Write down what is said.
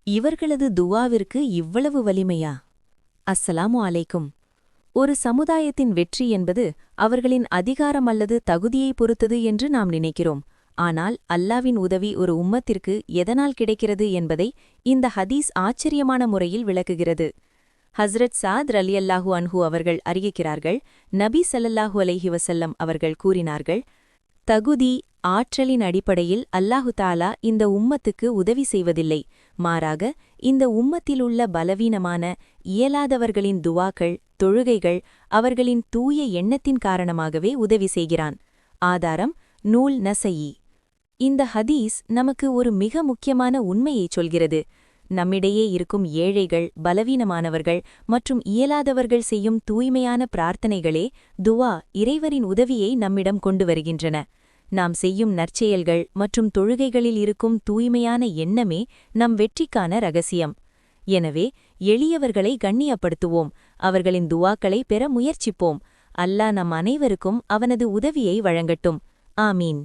இவர்களது துஆவிற்கு இவ்வளவு வலிமையா? அஸ்ஸலாமு அலைக்கும். ஒரு சமுதாயத்தின் வெற்றி என்பது அவர்களின் அதிகாரம் அல்லது தகுதியை பொறுத்தது என்று நாம் நினைக்கிறோம். ஆனால் அல்லாவின் உதவி ஒரு உம்மத்திற்கு எதனால் கிடைக்கிறது என்பதை இந்த ஹதீஸ் ஆச்சரியமான முறையில் விளக்குகிறது. ஹஸ்ரத் சாத் ரலியல்லாஹு அன்ஹு அவர்கள் அறிவிக்கிறார்கள், நபி ஸல்லல்லாஹு அலைஹி வஸல்லம் அவர்கள் கூறினார்கள், தகுதி ஆற்றலின் அடிப்படையில் அல்லாஹு தாலா இந்த உம்மத்துக்கு உதவி செய்வதில்லை, மாறாக இந்த உம்மத்திலுள்ள பலவீனமான இயலாதவர்களின் துவாக்கள், தொழுகைகள், அவர்களின் தூய எண்ணத்தின் காரணமாகவே உதவி செய்கிறான். ஆதாரம் நூல் நசஈ. இந்த ஹதீஸ் நமக்கு ஒரு மிக முக்கியமான உண்மையைச் சொல்கிறது. நம்மிடையே இருக்கும் ஏழைகள், பலவீனமானவர்கள் மற்றும் இயலாதவர்கள் செய்யும் தூய்மையான பிரார்த்தனைகளே துவா, இறைவரின் உதவியை நம்மிடம் கொண்டு வருகின்றன. நாம் செய்யும் நற்செயல்கள் மற்றும் தொழுகைகளில் இருக்கும் தூய்மையான எண்ணமே நம் வெற்றிக்கான ரகசியம். எனவே எளியவர்களை கண்ணியப்படுத்துவோம், அவர்களின் துவாக்களை பெற முயற்சிப்போம். அல்லாஹ் நம் அனைவருக்கும் அவனது உதவியை வழங்கட்டும். ஆமீன்.